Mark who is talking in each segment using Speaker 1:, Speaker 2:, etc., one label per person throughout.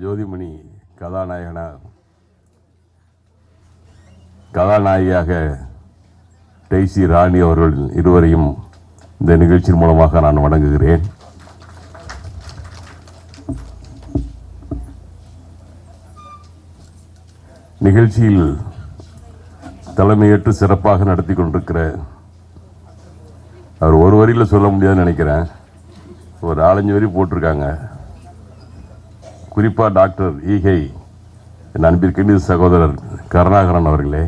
Speaker 1: ஜோதிமணி கதாநாயகியாக டெய்சி ராணி அவர்கள் இருவரையும் இந்த நிகழ்ச்சியின் மூலமாக நான் வணங்குகிறேன். நிகழ்ச்சியில் தலைமையேற்று சிறப்பாக நடத்தி கொண்டிருக்கிற அவர் ஒரு வரியில் சொல்ல முடியாதுன்னு நினைக்கிறேன், ஒரு 4-5 வரி போட்டிருக்காங்க. குறிப்பாக டாக்டர் ஈகை என் அன்பிற்கின்ற சகோதரர் கருணாகரன் அவர்களே,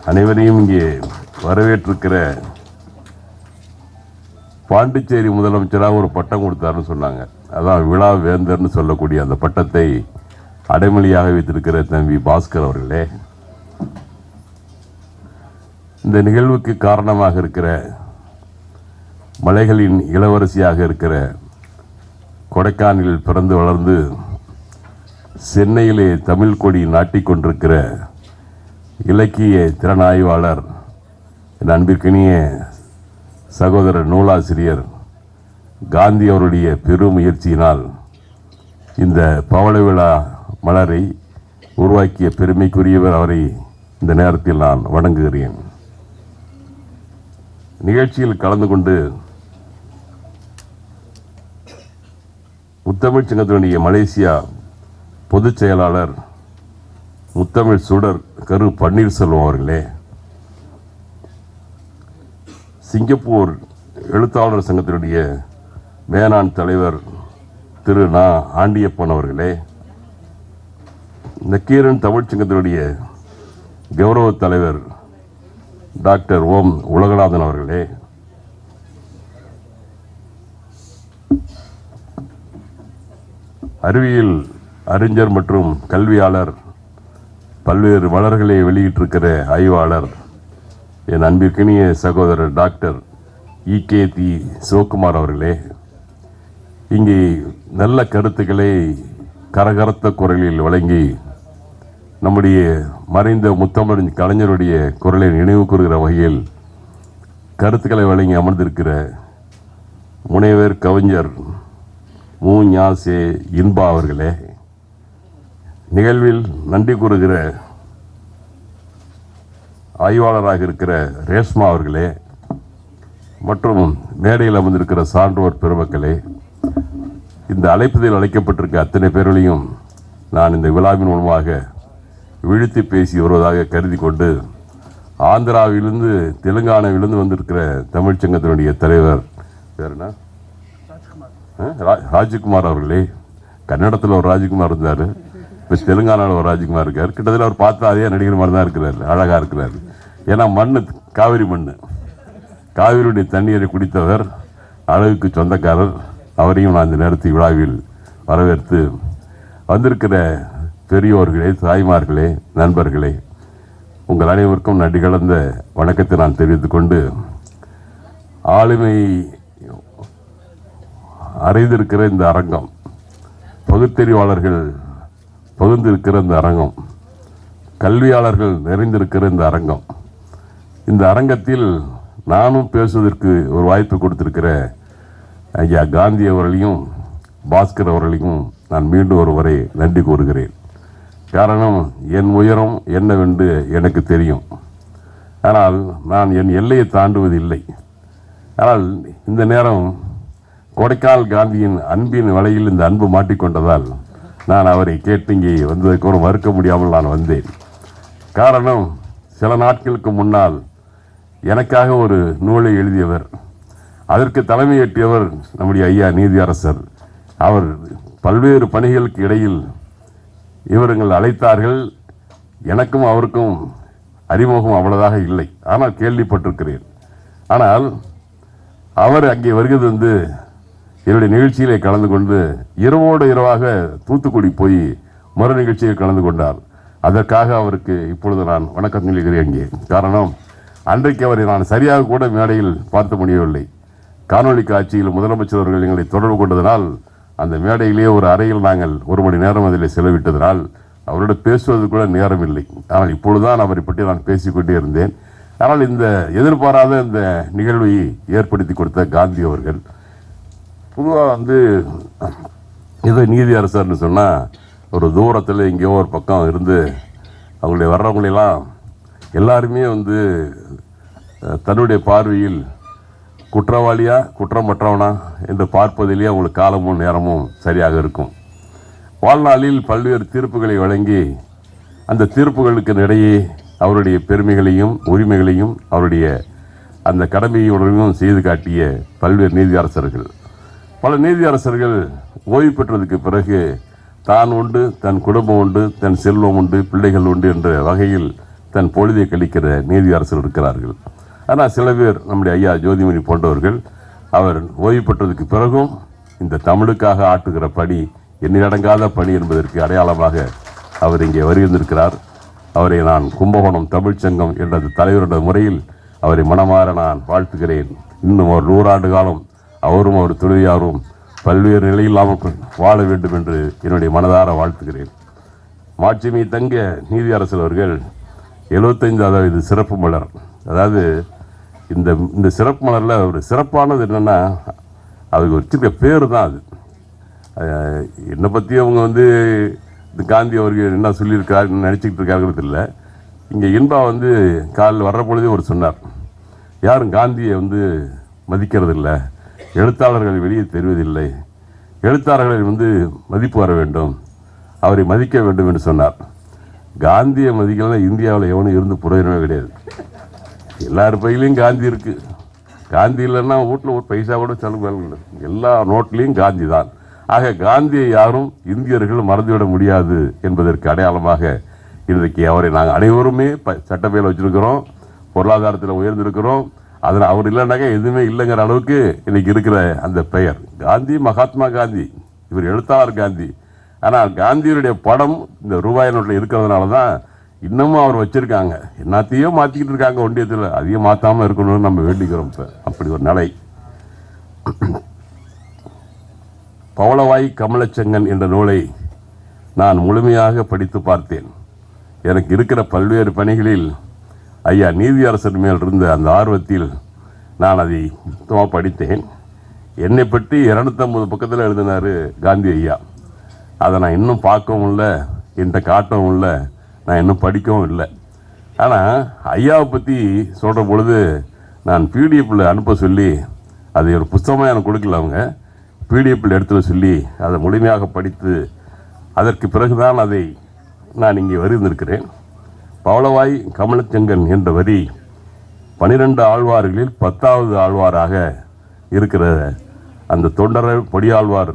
Speaker 1: அனைவரையும் இங்கே வரவேற்றிருக்கிற பாண்டிச்சேரி முதலமைச்சராக ஒரு பட்டம் கொடுத்தாருன்னு சொன்னாங்க. அதான் விழா வேந்தர்னு சொல்லக்கூடிய அந்த பட்டத்தை அடைமொழியாக வைத்திருக்கிற தம்பி பாஸ்கர் அவர்களே, இந்த நிகழ்வுக்கு காரணமாக இருக்கிற மலைகளின் இளவரசியாக இருக்கிற கொடைக்கானலில் பிறந்து வளர்ந்து சென்னையிலே தமிழ் கொடி நாட்டிக்கொண்டிருக்கிற இலக்கிய திறனாய்வாளர் என் அன்பிற்கினிய சகோதரர் நூலாசிரியர் காந்தி அவருடைய பெரும் முயற்சியினால் இந்த பவள விழா மலரை உருவாக்கிய பெருமைக்குரியவர் அவரை இந்த நேரத்தில் நான் வணங்குகிறேன். நிகழ்ச்சியில் கலந்து கொண்டு முத்தமிழ் சங்கத்தினுடைய மலேசியா பொதுச் செயலாளர் முத்தமிழ் சுடர் கரு பன்னீர்செல்வம் அவர்களே, சிங்கப்பூர் எழுத்தாளர் சங்கத்தினுடைய மேனான் தலைவர் திரு நா ஆண்டியப்பன் அவர்களே, நக்கீரன் தமிழ் சங்கத்தினுடைய கௌரவ தலைவர் டாக்டர் ஓம் உலகநாதன் அவர்களே, அறிவியல் அறிஞர் மற்றும் கல்வியாளர், பல்வேறு மலர்களை வெளியிட்டிருக்கிற ஆய்வாளர் என் அன்பிற்கினிய சகோதரர் டாக்டர் EKT சிவகுமார் அவர்களே, இங்கே நல்ல கருத்துக்களை கரகரத்த குரலில் வழங்கி நம்முடைய மறைந்த முத்தமிழ் கலைஞருடைய குரலை நினைவு கூறுகிற வகையில் கருத்துக்களை வழங்கி அமர்ந்திருக்கிற முனைவர் கவிஞர் மூஞாசே இன்பா அவர்களே, நிகழ்வில் நன்றி கூறுகிற ஆய்வாளராக இருக்கிற ரேஷ்மா அவர்களே மற்றும் மேடையில் அமர்ந்திருக்கிற சான்றோர் பெருமக்களே, இந்த அழைப்பதில் அழைக்கப்பட்டிருக்க அத்தனை பேர்களையும் நான் இந்த விழாவின் மூலமாக விழித்து பேசி வருவதாக கருதி கொண்டு, ஆந்திராவிலிருந்து தெலுங்கானாவிலிருந்து வந்திருக்கிற தமிழ்ச்சங்கத்தினுடைய தலைவர் பேருனா ராஜ்குமார் அவர்களே, கன்னடத்தில் ஒரு ராஜ்குமார் இருந்தார், இப்போ தெலுங்கானாவில் ஒரு ராஜ்குமார் இருக்கார். கிட்டத்தட்ட அவர் பார்த்தா அதே நடிகர் மாதிரி தான் இருக்கிறார், அழகாக இருக்கிறார். ஏன்னா மண் காவிரி மண், காவிரியுடைய தண்ணீரை குடித்தவர், அளவுக்கு சொந்தக்காரர். அவரையும் நான் இந்த நேரத்தில் விழாவில் வரவேற்று வந்திருக்கிற பெரியோர்களே, தாய்மார்களே, நண்பர்களே, உங்கள் அனைவருக்கும் நன்றி கலந்த வணக்கத்தை நான் தெரிவித்துக் கொண்டு, ஆளுமை அறிந்திருக்கிற இந்த அரங்கம், பகுத்தறிவாளர்கள் பகுந்திருக்கிற இந்த அரங்கம், கல்வியாளர்கள் நிறைந்திருக்கிற இந்த அரங்கம், இந்த அரங்கத்தில் நானும் பேசுவதற்கு ஒரு வாய்ப்பு கொடுத்திருக்கிற ஐயா காந்தி அவர்களையும் பாஸ்கர் அவர்களையும் நான் மீண்டும் ஒரு முறை நன்றி கூறுகிறேன். காரணம், என் உயரம் என்னவென்று எனக்கு தெரியும், ஆனால் நான் என் எல்லையை தாண்டுவதில்லை. ஆனால் இந்த நேரம் கொடைக்கானல் காந்தியின் அன்பின் வலையில் இந்த அன்பு மாட்டிக்கொண்டதால் நான் அவரை கேட்டு இங்கே வந்ததுக்கு ஒரு மறுக்க முடியாமல் நான் வந்தேன். காரணம், சில நாட்களுக்கு முன்னால் எனக்காக ஒரு நூலை எழுதியவர், அதற்கு தலைமையேற்றியவர் நம்முடைய ஐயா நீதியரசர். அவர் பல்வேறு பணிகளுக்கு இடையில் இவர்கள் அழைத்தார்கள். எனக்கும் அவருக்கும் அறிமுகம் அவ்வளவாக இல்லை, ஆனால் கேள்விப்பட்டிருக்கிறேன். ஆனால் அவர் அங்கே வருகிறது வந்து என்னுடைய நிகழ்ச்சியிலே கலந்து கொண்டு இரவோடு இரவாக தூத்துக்குடி போய் மறு நிகழ்ச்சியில் கலந்து கொண்டார். அதற்காக அவருக்கு இப்பொழுது நான் வணக்கம் சொல்கிறேன். அங்கே காரணம், அன்றைக்கு அவரை நான் சரியாக கூட மேடையில் பார்த்து முடியவில்லை. காணொலி காட்சியில் முதலமைச்சர் அவர்கள் எங்களை தொடர்பு கொண்டதனால் அந்த மேடையிலேயே ஒரு அறையில் நாங்கள் 1 மணி நேரம் அதில் செலவிட்டதனால் அவரோடு பேசுவது கூட நேரம் இல்லை. ஆனால் இப்பொழுதுதான் அவரை பற்றி நான் பேசிக்கொண்டே இருந்தேன். ஆனால் இந்த எதிர்பாராத இந்த நிகழ்வை ஏற்படுத்தி கொடுத்த காந்தி அவர்கள் பொதுவாக இது நீதி அரசர்னு சொன்னால் ஒரு தூரத்தில் எங்கேயோ ஒரு பக்கம் இருந்து அவங்களுடைய வர்றவங்களெல்லாம் எல்லாருமே வந்து தன்னுடைய பார்வையில் குற்றவாளியா குற்றமற்றவனா என்று பார்ப்பதிலேயே அவங்களுக்கு காலமும் நேரமும் சரியாக இருக்கும். வாழ்நாளில் பல்வேறு தீர்ப்புகளை வழங்கி அந்த தீர்ப்புகளுக்கு இடையே அவருடைய பெருமைகளையும் உரிமைகளையும் அவருடைய அந்த கடமையுடனும் செய்து காட்டிய பல்வேறு நீதியரசர்கள். பல நீதியரசர்கள் ஓய்வு பெற்றதுக்கு பிறகு தான் உண்டு, தன் குடும்பம் உண்டு, தன் செல்வம் உண்டு, பிள்ளைகள் உண்டு என்ற வகையில் தன் பொழுதை கழிக்கிற நீதியரசர்கள் இருக்கிறார்கள். ஆனால் சில பேர் நம்முடைய ஐயா ஜோதிமணி போன்றவர்கள் அவர் ஓய்வு பெற்றதுக்கு பிறகும் இந்த தமிழுக்காக ஆட்டுகிற பணி எண்ணிலடங்காத பணி என்பதற்கு அடையாளமாக அவர் இங்கே வருகின்றிருக்கிறார். அவரை நான் கும்பகோணம் தமிழ்ச்சங்கம் என்ற தலைவருடைய முறையில் அவரை மனமாற நான் வாழ்த்துகிறேன். இன்னும் ஒரு 100 ஆண்டு காலம் அவரும் அவர் துணையாரும் பல்வேறு நிலையில்லாமல் வாழ வேண்டும் என்று என்னுடைய மனதார வாழ்த்துகிறேன். மாட்சிமை தங்க நீதியரசர் அவர்கள் 75வது சிறப்பு மலர், அதாவது இந்த சிறப்பு மலரில் ஒரு சிறப்பானது என்னென்னா அதுக்கு வச்சிருக்க பேர் தான் அது. என்னை பற்றி அவங்க வந்து காந்தி அவர்கள் என்ன சொல்லியிருக்காரு நினச்சிக்கிட்டு இருக்காங்கிறது இல்லை. இங்கே இன்பா வந்து காலில் வர்ற பொழுதே ஒரு சொன்னார், யாரும் காந்தியை வந்து மதிக்கிறது இல்லை, எழுத்தாளர்கள் வெளியே தெரிவதில்லை, எழுத்தாளர்களை வந்து மதிப்பு வர வேண்டும், அவரை மதிக்க வேண்டும் என்று சொன்னார். காந்தியை மதிக்கலாம் இந்தியாவில் எவனும் இருந்து புரோஜனமே கிடையாது. எல்லார் பையிலையும் காந்தி இருக்குது. காந்தி இல்லைன்னா வீட்டில் ஒரு பைசா கூட செலவு இல்லை, எல்லா நோட்லேயும் காந்தி தான். ஆக காந்தியை யாரும் இந்தியர்கள் மறந்துவிட முடியாது என்பதற்கு அடையாளமாக இன்றைக்கு அவரை நாங்கள் அனைவருமே சட்டப்பையில் வச்சுருக்கிறோம், பொருளாதாரத்தில் உயர்ந்திருக்கிறோம். அதில் அவர் இல்லைனாக்கா எதுவுமே இல்லைங்கிற அளவுக்கு இன்றைக்கி இருக்கிற அந்த பெயர் காந்தி, மகாத்மா காந்தி, இவர் எழுத்தாளர் காந்தி. ஆனால் காந்தியுடைய படம் இந்த ரூபாய் நோட்டில் இருக்கிறதுனால தான் இன்னமும் அவர் வச்சுருக்காங்க. எல்லாத்தையும் மாற்றிக்கிட்டு இருக்காங்க ஒன்றியத்தில், அதையும் மாற்றாமல் இருக்கணும்னு நம்ம வேண்டிக்கிறோம். இப்போ அப்படி ஒரு நிலை. பவளவாய் கமலச்செங்கன் என்ற நூலை நான் முழுமையாக படித்து பார்த்தேன். எனக்கு இருக்கிற பல்வேறு பணிகளில் ஐயா நீதியரசர் மேல் இருந்த அந்த ஆர்வத்தில் நான் அதை மொத்தமாக படித்தேன். என்னை பற்றி 250 பக்கத்தில் எழுதினார் காந்தி ஐயா. அதை நான் இன்னும் பார்க்கவும் இல்லை, என்கிட்ட காட்டவும் இல்லை, நான் இன்னும் படிக்கவும் இல்லை. ஆனால் ஐயாவை பற்றி சொல்கிற பொழுது நான் பிடிஎஃப்பில் அனுப்ப சொல்லி, அதை ஒரு புத்தகமாக எனக்கு கொடுக்கல, அவங்க பிடிஎஃப்பில் எடுத்துட சொல்லி அதை முழுமையாக படித்து அதற்கு பிறகுதான் அதை நான் இங்கே வருந்திருக்கிறேன். பவளவாய் கமலச்செங்கன் என்ற வரி 12 ஆழ்வார்களில் 10வது ஆழ்வாராக இருக்கிற அந்த தொண்டர் பொடியாழ்வார்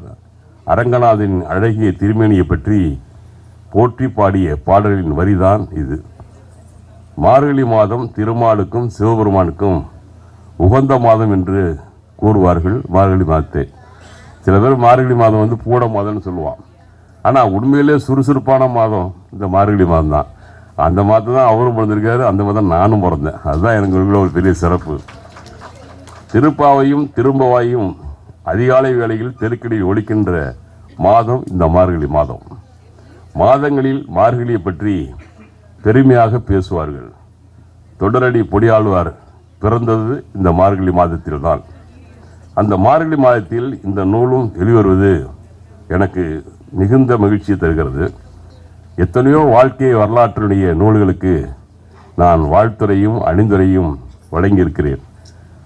Speaker 1: அரங்கநாதன் அழகிய திருமேனியை பற்றி போற்றி பாடிய பாடலின் வரிதான் இது. மார்கழி மாதம் திருமாலுக்கும் சிவபெருமானுக்கும் உகந்த மாதம் என்று கூறுவார்கள். மார்கழி மாதத்தை சில பேர் மார்கழி மாதம் வந்து பூட மாதம்னு சொல்லுவான். ஆனால் உண்மையிலே சுறுசுறுப்பான மாதம் இந்த மார்கழி மாதம் தான். அந்த மாதம் தான் அவரும் பிறந்திருக்காரு, அந்த மாதம் நானும் பிறந்தேன். அதுதான் எனக்கு ஒரு பெரிய சிறப்பு. திருப்பாவையும் திரும்பவாயும் அதிகாலை வேளையில் தெருக்கடியில் ஒலிக்கின்ற மாதம் இந்த மார்கழி மாதம். மாதங்களில் மார்கழியை பற்றி பெருமையாக பேசுவார்கள். தொடரடி பொடியாழ்வார் பிறந்தது இந்த மார்கழி மாதத்தில் தான். அந்த மார்கழி மாதத்தில் இந்த நூலும் வெளிவருவது எனக்கு மிகுந்த மகிழ்ச்சியை தருகிறது. எத்தனையோ வாழ்க்கை வரலாற்றுடைய நூல்களுக்கு நான் வாழ்த்துறையும் அணிந்துரையும் வழங்கியிருக்கிறேன்.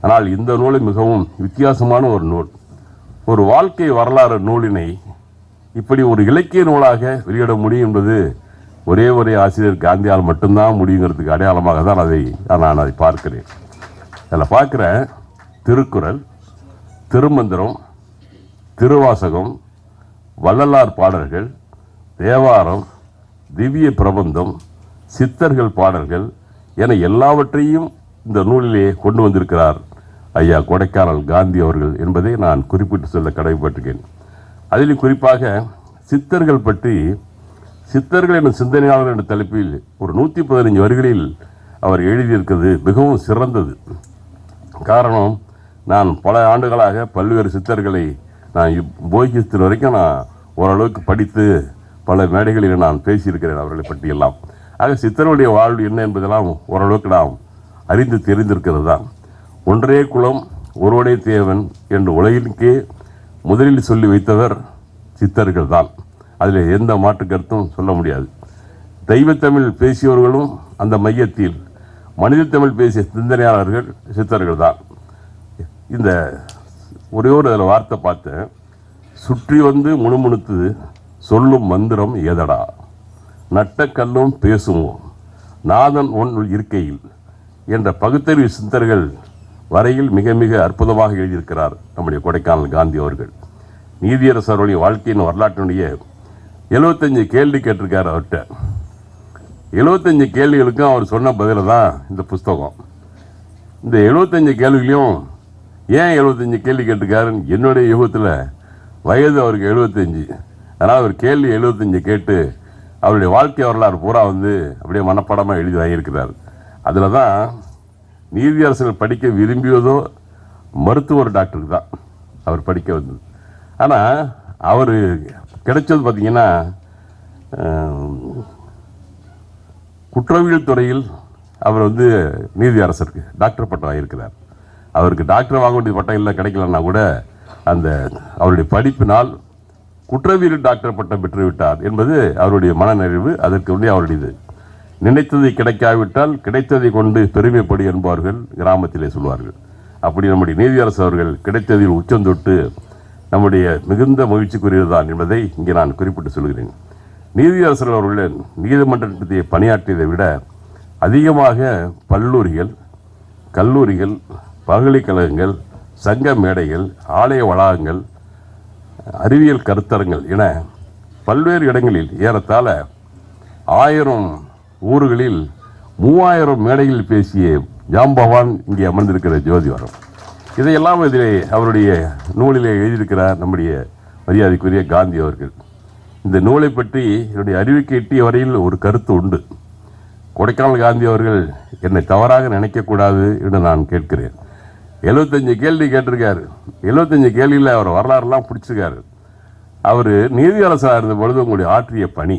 Speaker 1: ஆனால் இந்த நூலை மிகவும் வித்தியாசமான ஒரு நூல். ஒரு வாழ்க்கை வரலாறு நூலினை இப்படி ஒரு இலக்கிய நூலாக வெளியிட முடியும் என்பது ஒரே ஆசிரியர் காந்தியால் மட்டும்தான் முடியுங்கிறதுக்கு அடையாளமாக தான் நான் அதை பார்க்கிறேன். அதில் பார்க்குறேன் திருக்குறள், திருமந்திரம், திருவாசகம், வள்ளலார் பாடல்கள், தேவாரம், திவ்ய பிரபந்தம், சித்தர்கள் பாடல்கள் என எல்லாவற்றையும் இந்த நூலிலே கொண்டு வந்திருக்கிறார் ஐயா கொடைக்கானல் காந்தி அவர்கள் என்பதை நான் குறிப்பிட்டு சொல்ல கடமைப்பட்டிருக்கேன். அதிலும் குறிப்பாக சித்தர்கள் பற்றி, சித்தர்கள் என்ற சிந்தனையாளர் என்ற தலைப்பில் ஒரு 115 வரிகளில் அவர் எழுதியிருக்கிறது மிகவும் சிறந்தது. காரணம், நான் பல ஆண்டுகளாக பல்வேறு சித்தர்களை நான் போகிஸ்தர் வரைக்கும் நான் ஓரளவுக்கு படித்து பல மேடைகளில் நான் பேசியிருக்கிறேன் அவர்களை பற்றியெல்லாம். ஆக சித்தர்களுடைய வாழ்வு என்ன என்பதெல்லாம் ஓரளவுக்கு நாம் அறிந்து தெரிந்திருக்கிறது தான். ஒன்றே குலம் ஒருவனே தேவன் என்று உலகிற்கே முதலில் சொல்லி வைத்தவர் சித்தர்கள் தான். அதில் எந்த மாற்று கருத்தும் சொல்ல முடியாது. தெய்வத்தமிழ் பேசியவர்களும் அந்த மையத்தில், மனித தமிழ் பேசிய சிந்தனையாளர்கள் சித்தர்கள் தான். இந்த ஒரே ஒரு அதில் வார்த்தை பார்த்தேன், சுற்றி வந்து முணுமுணுத்து சொல்லும் மந்திரம் ஏதடா, நட்ட கல்லும் பேசுமோ நாதன் ஒன் இருக்கையில் என்ற பகுத்தறிவு சிந்தர்கள் வரையில் மிக மிக அற்புதமாக எழுதியிருக்கிறார் நம்முடைய கொடைக்கானல் காந்தி அவர்கள். நீதியரசருடைய வாழ்க்கையின் வரலாற்றினுடைய 75 கேள்வி கேட்டிருக்காரு அவர்கிட்ட. 75 கேள்விகளுக்கும் அவர் சொன்ன பதில தான் இந்த புஸ்தகம். இந்த 75 கேள்விகளையும் ஏன் 75 கேள்வி கேட்டிருக்காருன்னு, என்னுடைய யுகத்தில் வயது அவருக்கு 75, அதனால் அவர் கேள்வி 75 கேட்டு அவருடைய வாழ்க்கை வரலாறு பூரா வந்து அப்படியே மனப்பாடமாக எழுதி வாங்கியிருக்கிறார். அதில் தான் நீதியரசர்கள் படிக்க விரும்பியதோ மருத்துவர் டாக்டருக்கு தான் அவர் படிக்க வந்தது. ஆனால் அவர் கிடைச்சது பார்த்திங்கன்னா குற்றவியல் துறையில் அவர் வந்து நீதியரசருக்கு டாக்டர் பட்டம் வாங்கியிருக்கிறார். அவருக்கு டாக்டர் வாங்க வேண்டிய பட்டம் இல்லை, கிடைக்கலன்னா கூட அந்த அவருடைய படிப்பினால் குற்றவியல் டாக்டர் பட்டம் பெற்றுவிட்டார் என்பது அவருடைய மனநிறைவு. அதற்கு வந்து அவருடையது. நினைத்ததை கிடைக்காவிட்டால் கிடைத்ததை கொண்டு பெருமைப்படி என்பார்கள் கிராமத்திலே சொல்வார்கள். அப்படி நம்முடைய நீதியரசு அவர்கள் கிடைத்ததில் உச்சம் தொட்டு நம்முடைய மிகுந்த மகிழ்ச்சிக்குரியதுதான் என்பதை இங்கே நான் குறிப்பிட்டு சொல்கிறேன். நீதியரசர்கள் அவர்கள் நீதிமன்றத்தை பணியாற்றியதை விட அதிகமாக பல்லூரிகள், கல்லூரிகள், பல்கலைக்கழகங்கள், சங்க மேடைகள், ஆலய வளாகங்கள், அறிவியல் கருத்தரங்கள் என பல்வேறு இடங்களில் ஏறத்தாழ 1000 ஊர்களில் 3000 மேடைகளில் பேசிய ஜாம்பவான் இங்கே அமர்ந்திருக்கிற ஜோதிவரம். இதையெல்லாம் இதிலே அவருடைய நூலிலே எழுதியிருக்கிறார் நம்முடைய மரியாதைக்குரிய காந்தி அவர்கள். இந்த நூலை பற்றி என்னுடைய அறிவுக்கு எட்டிய வரையில் ஒரு கருத்து உண்டு. கொடைக்கானல் காந்தி அவர்கள் என்னை தவறாக நினைக்கக்கூடாது என்று நான் கேட்கிறேன். 75 கேள்வி கேட்டிருக்காரு. 75 கேள்வியில் அவர் வரலாறுலாம் பிடிச்சிருக்காரு. அவர் நீதியரசராக இருந்த பொழுது உங்களுடைய ஆற்றிய பணி,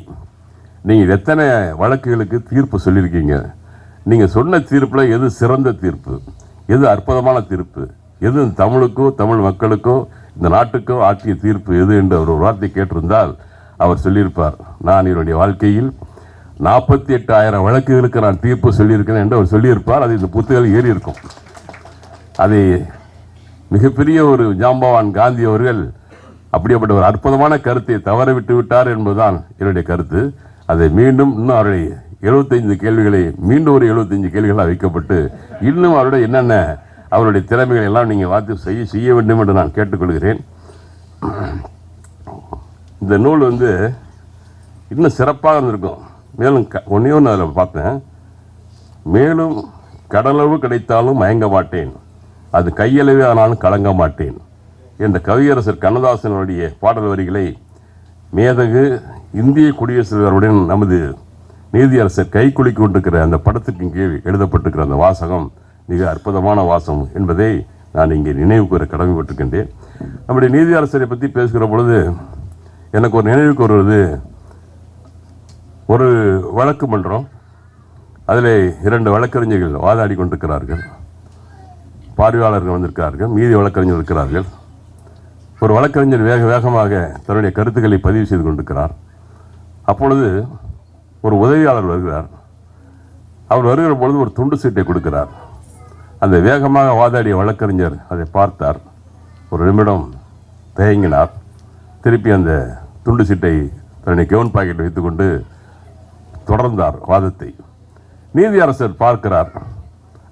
Speaker 1: நீங்கள் எத்தனை வழக்குகளுக்கு தீர்ப்பு சொல்லியிருக்கீங்க, நீங்கள் சொன்ன தீர்ப்பில் எது சிறந்த தீர்ப்பு, எது அற்புதமான தீர்ப்பு, எது தமிழுக்கோ தமிழ் மக்களுக்கோ இந்த நாட்டுக்கோ ஆற்றிய தீர்ப்பு எது என்று அவர் ஒரு வார்த்தை கேட்டிருந்தால் அவர் சொல்லியிருப்பார், நான் என்னுடைய வாழ்க்கையில் 48,000 வழக்குகளுக்கு நான் தீர்ப்பு சொல்லியிருக்கிறேன் என்று அவர் சொல்லியிருப்பார். அது இந்த புத்தகம் ஏறி இருக்கும். அதை மிகப்பெரிய ஒரு ஜாம்பவான் காந்தி அவர்கள் அப்படிப்பட்ட ஒரு அற்புதமான கருத்தை தவற விட்டு விட்டார் என்பதுதான் என்னுடைய கருத்து. அதை மீண்டும் இன்னும் அவருடைய 75 கேள்விகளை மீண்டும் ஒரு 75 கேள்விகளாக வைக்கப்பட்டு இன்னும் அவருடைய என்னென்ன அவருடைய திறமைகளை எல்லாம் நீங்கள் வார்த்தை செய்ய வேண்டும் என்று நான் கேட்டுக்கொள்கிறேன். இந்த நூல் வந்து இன்னும் சிறப்பாக இருந்திருக்கும். மேலும் ஒன்றே ஒன்று அதில் பார்த்தேன், மேலும் கடலளவு கிடைத்தாலும் மயங்க மாட்டேன், அது கையளவே ஆனாலும் கலங்க மாட்டேன் என்ற கவியரசர் கண்ணதாசனுடைய பாடல் வரிகளை மேதகு இந்திய குடியரசுத் தலைவருடன் நமது நீதியரசர் கை குலுக்கி கொண்டிருக்கிற அந்த படத்துக்கு கீழ் எழுதப்பட்டிருக்கிற அந்த வாசகம் மிக அற்புதமான வாசகம் என்பதை நான் இங்கே நினைவு கூற கடமைப்பட்டிருக்கின்றேன். நம்முடைய நீதியரசரை பற்றி பேசுகிற பொழுது எனக்கு ஒரு நினைவுக்கு வருவது, ஒரு வழக்கு மன்றம், அதில் 2 வழக்கறிஞர்கள் வாதாடி கொண்டிருக்கிறார்கள். பார்வையாளர்கள் வந்திருக்கிறார்கள், மீதி வழக்கறிஞர் இருக்கிறார்கள். ஒரு வழக்கறிஞர் வேகமாக தன்னுடைய கருத்துக்களை பதிவு செய்து கொண்டிருக்கிறார். அப்பொழுது ஒரு உதவியாளர் வருகிறார். அவர் வருகிற பொழுது ஒரு துண்டு சீட்டை கொடுக்கிறார். அந்த வேகமாக வாதாடிய வழக்கறிஞர் அதை பார்த்தார், ஒரு நிமிடம் தயங்கினார். திருப்பி அந்த துண்டு சீட்டை தன்னுடைய கவுன் பாக்கெட் வைத்துக்கொண்டு தொடர்ந்தார் வாதத்தை. நீதியரசர் பார்க்கிறார்.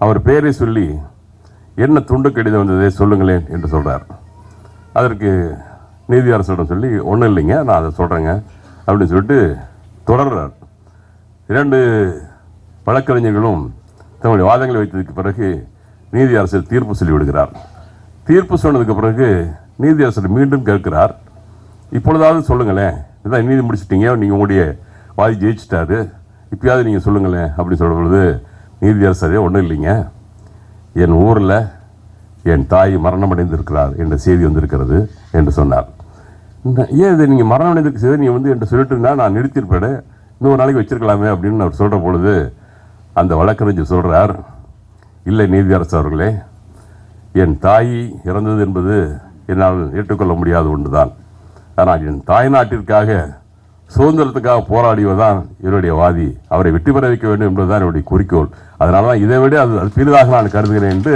Speaker 1: அவர் பெயரை சொல்லி, என்ன துண்டு கடிதம் வந்ததை சொல்லுங்களேன் என்று சொல்கிறார். அதற்கு நீதியரசரிடம் சொல்லி, ஒன்றும் இல்லைங்க, நான் அதை சொல்கிறேங்க அப்படின்னு சொல்லிட்டு தொடர்றார். 2 வழக்கறிஞர்களும் தன்னுடைய வாதங்களை வைத்ததுக்கு பிறகு நீதியரசர் தீர்ப்பு சொல்லிவிடுகிறார். தீர்ப்பு சொன்னதுக்கு பிறகு நீதியரசர் மீண்டும் கேட்கிறார், இப்பொழுதாவது சொல்லுங்களேன், இதான் நீதி முடிச்சிட்டீங்க, நீங்கள் உங்களுடைய வாதி ஜெயிச்சிட்டாரு, இப்பயாவது நீங்கள் சொல்லுங்களேன் அப்படின்னு சொல்லும் பொழுது நீதியரசரே, ஒன்றும் இல்லைங்க, என் ஊரில் என் தாய் மரணம் அடைந்திருக்கிறார் என்ற செய்தி வந்திருக்கிறது என்று சொன்னார். ஏன் இதை நீங்கள் மரணம் அடைந்திருக்க செய்தி நீங்கள் வந்து என்று சொல்லிட்டு இருந்தால் நான் நிறுத்தியிருப்பேன், இன்னொரு நாளைக்கு வச்சிருக்கலாமே அப்படின்னு அவர் சொல்கிற பொழுது அந்த வழக்கறிஞர் சொல்கிறார், இல்லை நீதியரசர் அவர்களே, என் தாய் இறந்தது என்பது என்னால் ஏற்றுக்கொள்ள முடியாத ஒன்று தான். ஆனால் என் தாய்நாட்டிற்காக சுதந்திரத்துக்காக போராடியவர்தான் இவருடைய வாதி. அவரை வெற்றி பெற வைக்க வேண்டும் என்பதுதான் என்னுடைய குறிக்கோள். அதனால தான் இதை விட அது பெரிதாக நான் கருதுகிறேன் என்று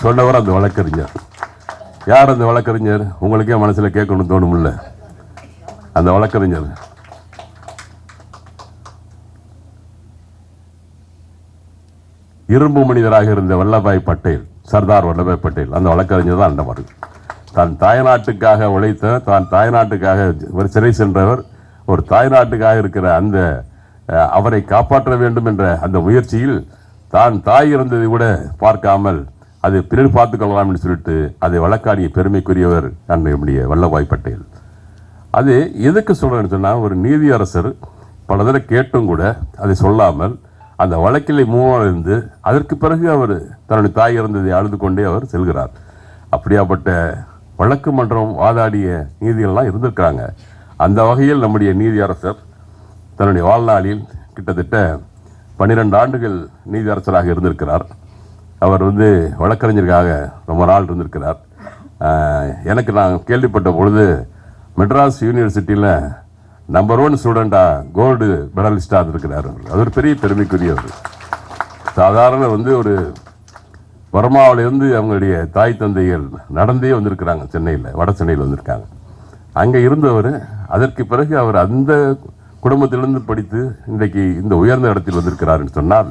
Speaker 1: சொன்னவர் அந்த வழக்கறிஞர். யார் அந்த வழக்கறிஞர்? உங்களுக்கே மனசில் கேட்கணும்னு தோணுமில்ல. அந்த வழக்கறிஞர் இரும்பு மனிதராக இருந்த வல்லபாய் பட்டேல், சர்தார் வல்லபாய் பட்டேல். அந்த வழக்கறிஞர் தான் அண்டவர். தான் தாய்நாட்டுக்காக உழைத்த, தான் தாய்நாட்டுக்காக ஒரு சிறை சென்றவர், ஒரு தாய்நாட்டுக்காக இருக்கிற அந்த அவரை காப்பாற்ற வேண்டும் என்ற அந்த முயற்சியில் தான் தாய் இறந்ததை கூட பார்க்காமல் அதை பிறகு பார்த்துக் கொள்ளலாம் என்று சொல்லிட்டு அதை வழக்காடிய பெருமைக்குரியவர் நம்முடைய வல்லபாய் பட்டேல். அது எதுக்கு சொல்றேன்னு சொன்னால், ஒரு நீதியரசர் பல தடவை கேட்டும் கூட அதை சொல்லாமல் அந்த வழக்கிலே மூவாக இருந்து அதற்கு பிறகு அவர் தன்னுடைய தாய் இறந்ததை அழுது கொண்டே அவர் செல்கிறார். அப்படியாப்பட்ட வழக்கு மன்றம் வாதாடிய நீதிகள்லாம் இருந்திருக்கிறாங்க. அந்த வகையில் நம்முடைய நீதியரசர் தன்னுடைய வாழ்நாளில் கிட்டத்தட்ட 12 ஆண்டுகள் நீதியரசராக இருந்திருக்கிறார். அவர் வழக்கறிஞருக்காக ரொம்ப நாள் இருந்திருக்கிறார். எனக்கு நான் கேள்விப்பட்ட பொழுது மெட்ராஸ் யூனிவர்சிட்டியில் நம்பர் 1 ஸ்டூடெண்டாக கோல்டு மெடலிஸ்டாக இருக்கிறார். அது ஒரு பெரிய பெருமைக்குரியவர். சாதாரண ஒரு வர்மாவிலிருந்து அவங்களுடைய தாய் தந்தைகள் நடந்தே வந்திருக்கிறாங்க. சென்னையில், வட சென்னையில் வந்திருக்காங்க. அங்கே இருந்தவர் அதற்கு பிறகு அவர் அந்த குடும்பத்திலிருந்து படித்து இன்றைக்கு இந்த உயர்ந்த இடத்தில் வந்திருக்கிறார் என்று சொன்னால்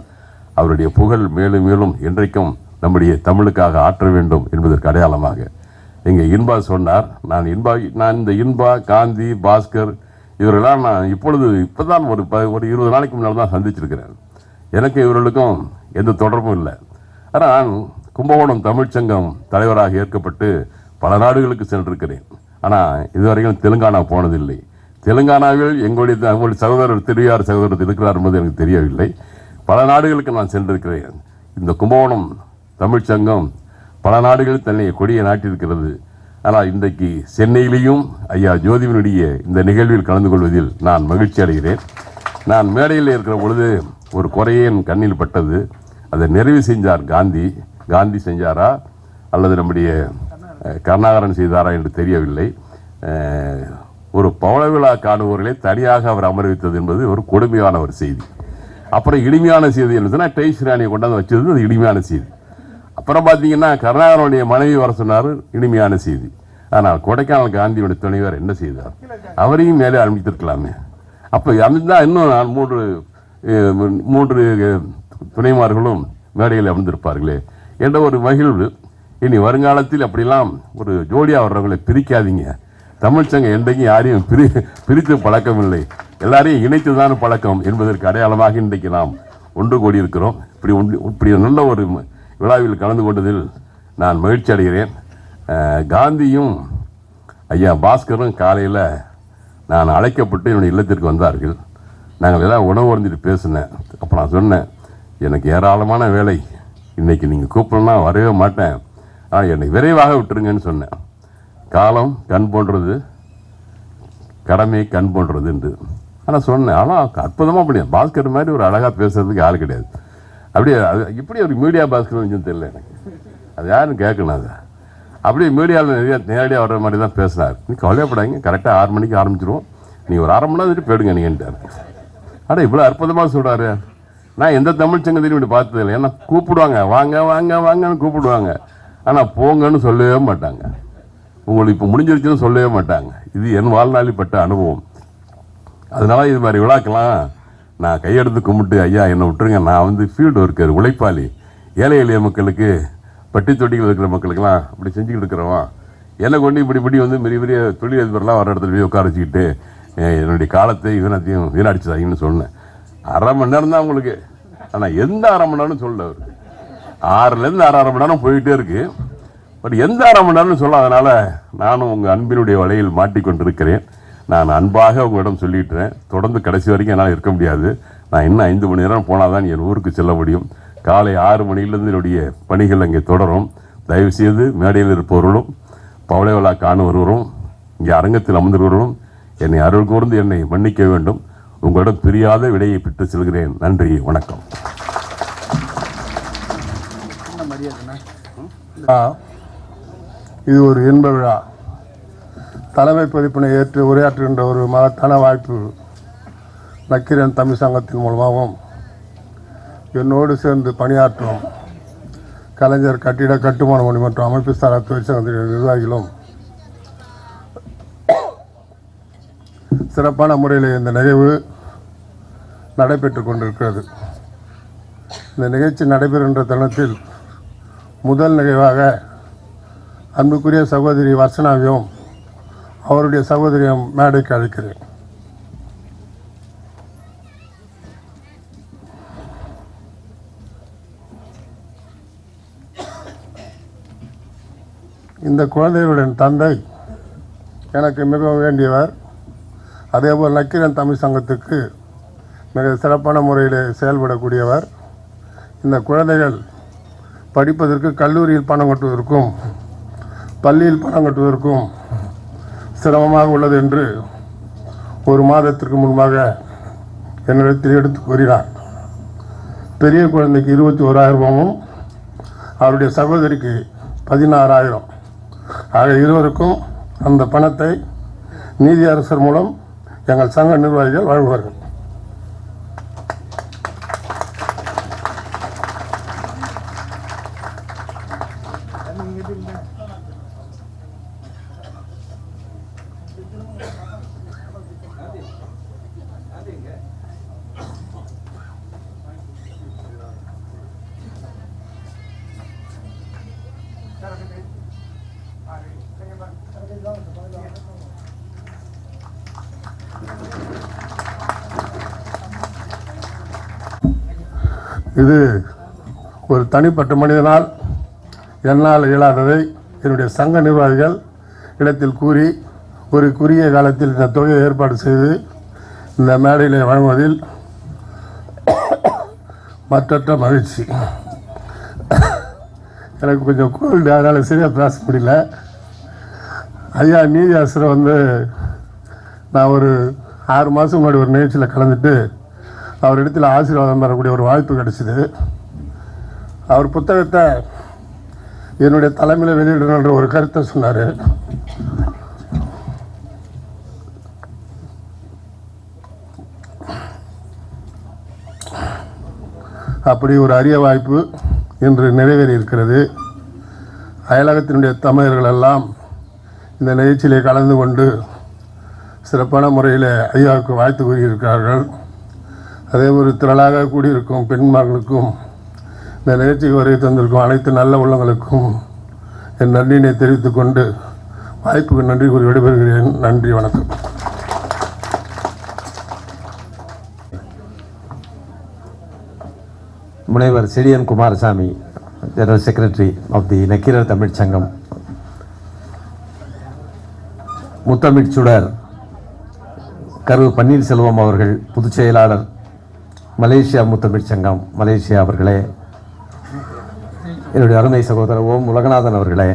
Speaker 1: அவருடைய புகழ் மேலும் மேலும் என்றைக்கும் நம்முடைய தமிழுக்காக ஆற்ற வேண்டும் என்பதற்கு அடையாளமாக இங்கே இன்பா சொன்னார். நான் இந்த இன்பா, காந்தி, பாஸ்கர் இவரெல்லாம் நான் இப்போதான் ஒரு 20 நாளைக்கு முன்னால் தான் சந்திச்சிருக்கிறேன். எனக்கு இவர்களுக்கும் எந்த தொடர்பும் இல்லை. ஆனால் கும்பகோணம் தமிழ்ச்சங்கம் தலைவராக ஏற்கப்பட்டு பல நாடுகளுக்கு சென்றிருக்கிறேன். ஆனால் இதுவரைக்கும் தெலுங்கானா போனதில்லை. தெலுங்கானாவில் எங்களுடைய சகோதரர் திருவியார் சகோதரர் இருக்கிறார் என்பது எனக்கு தெரியவில்லை. பல நாடுகளுக்கு நான் சென்றிருக்கிறேன். இந்த கும்பகோணம் தமிழ்ச்சங்கம் பல நாடுகளில் தன்னை கொடியை நாட்டியிருக்கிறது. ஆனால் இன்றைக்கு சென்னையிலேயும் ஐயா ஜோதிவனுடைய இந்த நிகழ்வில் கலந்து கொள்வதில் நான் மகிழ்ச்சி அடைகிறேன். நான் மேடையில் இருக்கிற பொழுது ஒரு குறையே என் கண்ணில் பட்டது. அதை நிறைவு செஞ்சார் காந்தி. காந்தி செஞ்சாரா அல்லது நம்முடைய கருணாகரன் செய்தாரா என்று தெரியவில்லை. ஒரு பவள விழா காணுபவர்களை தனியாக அவர் அமர்வித்தது என்பது ஒரு கொடுமையான ஒரு செய்தி. அப்புறம் இனிமையான செய்தி என்ன சொன்னால் டெய்ஸ்ராணியை கொண்டாந்து வச்சது அது இனிமையான செய்தி. அப்புறம் பார்த்தீங்கன்னா கருணாகரனுடைய மனைவி வர சொன்னார், இனிமையான செய்தி. ஆனால் கொடைக்கானல் காந்தியுடைய துணைவர் என்ன செய்தார்? அவரையும் மேலே அனுப்பித்திருக்கலாமே. அப்போ அதுதான் இன்னும் 3 துணைமார்களும் மேடையில் அமர்ந்திருப்பார்களே என்ற ஒரு மகிழ்வு. இனி வருங்காலத்தில் அப்படிலாம் ஒரு ஜோடியாக வர்றவங்களை பிரிக்காதீங்க. தமிழ்ச்சங்கம் என்றைக்கும் யாரையும் பிரித்து பழக்கம் இல்லை, எல்லாரையும் இணைத்துதான் பழக்கம் என்பதற்கு அடையாளமாக இன்றைக்கு நாம் ஒன்று கூடியிருக்கிறோம். இப்படி நல்ல ஒரு விழாவில் கலந்து கொண்டதில் நான் மகிழ்ச்சி அடைகிறேன். காந்தியும் ஐயா பாஸ்கரும் காலையில் நான் அழைக்கப்பட்டு என்னுடைய இல்லத்திற்கு வந்தார்கள். நாங்கள் எல்லாம் உணவு அருந்திட்டு பேசினேன். அப்போ நான் சொன்னேன், எனக்கு ஏராளமான வேலை, இன்றைக்கி நீங்கள் கூப்பிடணும்னா வரவே மாட்டேன், ஆனால் என்னை விரைவாக விட்டுருங்கன்னு சொன்னேன். காலம் கண் போன்றது, கடமை கண் போன்றது என்று ஆனால் சொன்னேன். ஆனால் அற்புதமாக அப்படியே பாஸ்கர் மாதிரி ஒரு அழகாக பேசுறதுக்கு ஆள் கிடையாது. அப்படியே இப்படி ஒரு மீடியா பாஸ்கர் கொஞ்சம் தெரியல எனக்கு, அது யாரும் கேட்கணும். அதை அப்படியே மீடியாவில் நேரடியாக வர்ற மாதிரி தான் பேசினார். நீ கவலைப்படாங்க, கரெக்டாக 6 மணிக்கு ஆரம்பிச்சிருவோம், நீங்கள் ஒரு 1/2 மணி நேரம் போயிடுங்க நீங்கன்ட்டார். ஆனால் இவ்வளோ அற்புதமாக சொல்கிறாரு. நான் எந்த தமிழ் சங்கத்திலையும் இப்படி பார்த்ததில்லை. ஏன்னா கூப்பிடுவாங்க, வாங்க வாங்க வாங்கன்னு கூப்பிடுவாங்க, ஆனால் போங்கன்னு சொல்லவே மாட்டாங்க. உங்களுக்கு இப்போ முடிஞ்சிருச்சுன்னு சொல்லவே மாட்டாங்க. இது என் வாழ்நாளில் பட்ட அனுபவம். அதனால இது மாதிரி விழாக்கெல்லாம் நான் கையெடுத்து கும்பிட்டு, ஐயா என்னை விட்டுருங்க, நான் ஃபீல்டு ஒர்க்கர், உழைப்பாளி, ஏழை எளிய மக்களுக்கு, பட்டி தொட்டிகள் இருக்கிற மக்களுக்கெல்லாம் இப்படி செஞ்சுக்கிட்டு இருக்கிறவன், என்னை கொண்டு இப்படி பெரிய பெரிய தொழிலதிபர்லாம் வர இடத்துல போய் உட்கார வச்சுக்கிட்டு என்னுடைய காலத்தை இவனத்தையும் வீணடிச்சாங்கன்னு சொன்னேன். 1/2 மணி நேரம் தான் உங்களுக்கு. ஆனால் எந்த 1/2 மணி நேரம் சொல்ல, அவர் 6லேருந்து 6.5 மணி நேரம் போயிட்டே இருக்கு. பட் எந்த 1/2 மணி நேரம்னு சொல்ல. அதனால் நானும் உங்கள் அன்பினுடைய வலையில் மாட்டிக்கொண்டிருக்கிறேன். நான் அன்பாக உங்களிடம் சொல்லிட்டுறேன், தொடர்ந்து கடைசி வரைக்கும் என்னால் இருக்க முடியாது. நான் இன்னும் 5 மணி நேரம் போனால் தான் என் ஊருக்கு செல்ல முடியும். காலை 6 மணியிலிருந்து என்னுடைய பணிகள் அங்கே தொடரும். தயவுசெய்து மேடையில் இருப்பவர்களும், பவள விழா காணுபவர்களும், இங்கே அரங்கத்தில் அமர்ந்தவர்களும் என்னை அருள் கூர்ந்து என்னை மன்னிக்க வேண்டும். உங்களிடம் பிரியாத விடையை பெற்று செல்கிறேன். நன்றி, வணக்கம்.
Speaker 2: இது ஒரு இன்ப விழா. தலைமை பொறுப்பினை ஏற்று உரையாற்றுகின்ற ஒரு மகத்தான வாய்ப்பு நக்கீரன் தமிழ் சங்கத்தின் மூலமாகவும் என்னோடு சேர்ந்து பணியாற்றும் கலைஞர் கட்டிட கட்டுமான மொழி மற்றும் அமைப்பு சாரா தொழிற்சங்கத்தின் நிர்வாகிகளும் சிறப்பான முறையில் இந்த நிகழ்வு நடைபெற்று கொண்டிருக்கிறது. இந்த நிகழ்ச்சி நடைபெறுகின்ற தருணத்தில் முதல் நிகழ்வாக அன்புக்குரிய சகோதரி வர்ஷனாவையும் அவருடைய சகோதரியும் மேடைக்கு அழைக்கிறேன். இந்த குழந்தைகளுடன் தந்தை எனக்கு மிகவும் வேண்டியவர். அதேபோல் நக்கீரன் தமிழ் சங்கத்துக்கு மிக சிறப்பான முறையில் செயல்படக்கூடியவர். இந்த குழந்தைகள் படிப்பதற்கு கல்லூரியில் பணம் கட்டுவதற்கும் பள்ளியில் பணம் கட்டுவதற்கும் சிரமமாக உள்ளது என்று ஒரு மாதத்திற்கு முன்பாக என்னிடத்தில் எடுத்து கூறினார். பெரிய குழந்தைக்கு 21,000 ரூபாயும் அவருடைய சகோதரிக்கு 16,000. ஆக இருவருக்கும் அந்த பணத்தை நீதியரசர் மூலம் எங்கள் சங்க நிர்வாகிகள் வழங்குவார்கள். இது ஒரு தனிப்பட்ட மனிதனால் என்னால் இயலாததை என்னுடைய சங்க நிர்வாகிகள் இடத்தில் கூறி ஒரு குறுகிய காலத்தில் இந்த தொகையை ஏற்பாடு செய்து இந்த மேடையில் வழங்குவதில் மற்றற்ற மகிழ்ச்சி. எனக்கு கொஞ்சம் கோல்டு, அதனால் சரியாக பேச முடியல. ஐயா நீதியாசரை நான் ஒரு 6 மாதம் முன்னாடி ஒரு நிகழ்ச்சியில் கலந்துட்டு அவர் இடத்துல ஆசீர்வாதம் பெறக்கூடிய ஒரு வாய்ப்பு கிடைச்சிது. அவர் புத்தகத்தை என்னுடைய தலைமையில் வெளியிடணுன்ற ஒரு கருத்தை சொன்னார். அப்படி ஒரு அரிய வாய்ப்பு இன்று நிறைவேறி இருக்கிறது. அயலகத்தினுடைய தமிழர்கள் எல்லாம் இந்த நிகழ்ச்சியிலே கலந்து கொண்டு சிறப்பான முறையில் ஐயாவுக்கு வாழ்த்து கூறியிருக்கிறார்கள். அதே ஒரு திரளாக கூடியிருக்கும் பெண்மக்களுக்கும் இந்த நிகழ்ச்சிக்கு வருகை தந்திருக்கும் அனைத்து நல்ல உள்ளங்களுக்கும் என் நன்றியினை தெரிவித்துக் கொண்டு வாய்ப்புக்கு நன்றி கூறி விடைபெறுகிறேன். நன்றி, வணக்கம்.
Speaker 3: முனைவர் Chediyan Kumarasamy, general secretary of the Nakkeerar Tamil Sangam. முத்தமிழ் சுடர் கரு பன்னீர்செல்வம் அவர்கள், பொதுச் செயலாளர் மலேசியா முத்தமிழ் சங்கம் மலேசியா அவர்களே, என்னுடைய அருமை சகோதரர் ஓம் உலகநாதன் அவர்களே,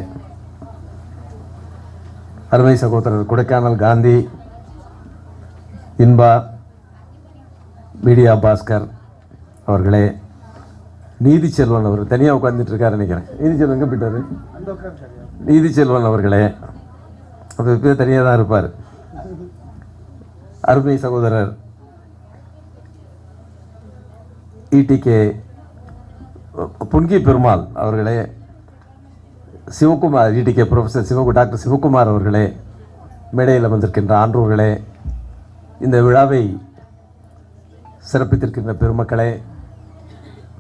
Speaker 3: அருமை சகோதரர் கொடைக்கானல் காந்தி, இன்பா, மீடியா பாஸ்கர் அவர்களே, நீதி செல்வன் அவர் தனியாக உட்கார்ந்துட்டு இருக்காரு நினைக்கிறேன். நீதி செல்வன் எங்கே போயிட்டாரு? நீதி செல்வன் அவர்களே, அவர் பேர் தனியாக தான் இருப்பார். அருமை சகோதரர் இடிகே புன்கி பெருமாள் அவர்களே, சிவகுமார், இடிகே ப்ரொஃபஸர் டாக்டர் சிவகுமார் அவர்களே, மேடையில் வந்திருக்கின்ற ஆன்றோர்களே, இந்த விழாவை சிறப்பித்திருக்கின்ற பெருமக்களே,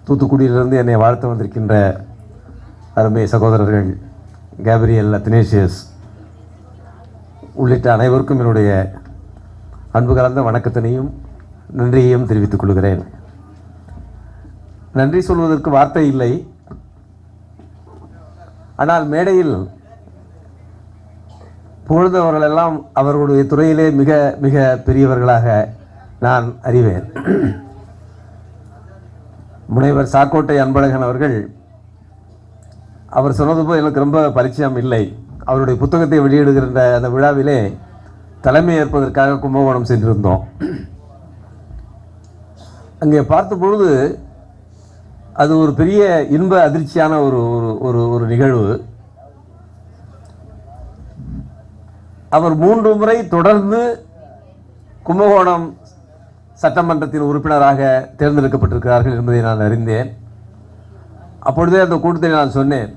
Speaker 3: தூத்துக்குடியிலிருந்து என்னை வாழ்த்து வந்திருக்கின்ற அருமை சகோதரர்கள் கேப்ரியல், அத்னேசியஸ் உள்ளிட்ட அனைவருக்கும் என்னுடைய அன்பு கலந்த வணக்கத்தினையும் நன்றியையும் தெரிவித்துக் கொள்கிறேன். நன்றி சொல்வதற்கு வார்த்தை இல்லை. ஆனால் மேடையில் புகழ்ந்தவர்களெல்லாம் அவர்களுடைய துறையிலே மிக மிக பெரியவர்களாக நான் அறிவேன். முனைவர் சாக்கோட்டை அன்பழகன் அவர்கள், அவர் சொன்னது போல் எனக்கு ரொம்ப பரிச்சயம் இல்லை. அவருடைய புத்தகத்தை வெளியிடுகின்ற அந்த விழாவிலே தலைமை ஏற்பதற்காக கும்பகோணம் சென்றிருந்தோம். அங்கே பார்த்த பொழுது அது ஒரு பெரிய இன்ப அதிர்ச்சியான ஒரு ஒரு ஒரு நிகழ்வு. அவர் 3 முறை தொடர்ந்து கும்பகோணம் சட்டமன்றத்தின் உறுப்பினராக தேர்ந்தெடுக்கப்பட்டிருக்கிறார்கள் என்பதை நான் அறிந்தேன். அப்பொழுதே அந்த கூட்டத்தில் நான் சொன்னேன்,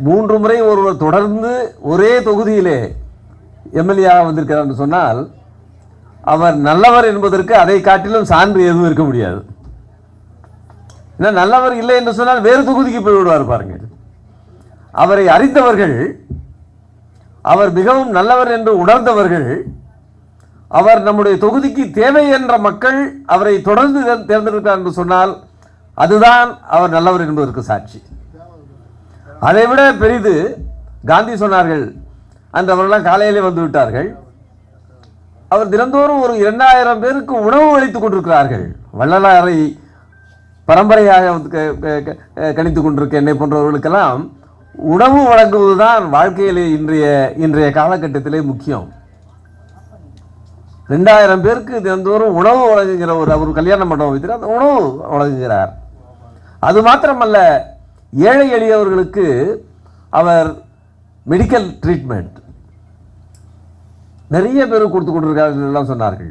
Speaker 3: 3 முறை ஒருவர் தொடர்ந்து ஒரே தொகுதியிலே எம்எல்ஏவாக வந்திருக்கிறார் என்று சொன்னால் அவர் நல்லவர் என்பதற்கு அதை காட்டிலும் சான்று எதுவும் இருக்க முடியாது. ஏன்னா நல்லவர் இல்லை என்று சொன்னால் வேறு தொகுதிக்கு போய்விடுவார் பாருங்க. அவரை அறிந்தவர்கள், அவர் மிகவும் நல்லவர் என்று உணர்ந்தவர்கள், அவர் நம்முடைய தொகுதிக்கு தேவை என்ற மக்கள் அவரை தொடர்ந்து தேர்ந்தெடுக்கிறார் என்று சொன்னால் அதுதான் அவர் நல்லவர் என்பதற்கு சாட்சி. அதைவிட பெரிது காந்தி சொன்னார்கள், அன்று அவர்களெல்லாம் காலையிலே வந்து விட்டார்கள். அவர் தினந்தோறும் ஒரு 2000 பேருக்கு உணவு அளித்துக் கொண்டிருக்கிறார்கள். வள்ளலாரை பரம்பரையாக கணித்துக் கொண்டிருக்க என்னை போன்றவர்களுக்கெல்லாம் உணவு வழங்குவதுதான் வாழ்க்கையிலே இன்றைய காலகட்டத்திலே முக்கியம். 2000 பேருக்கு தினந்தோறும் உணவு வழங்குகிற ஒரு கல்யாண மண்டபம் வைத்து அந்த உணவு வழங்குகிறார். அது மாத்திரமல்ல, ஏழை எளியவர்களுக்கு அவர் மெடிக்கல் ட்ரீட்மெண்ட் நிறைய பேர் கொடுத்து கொண்டிருக்கார்கள் சொன்னார்கள்.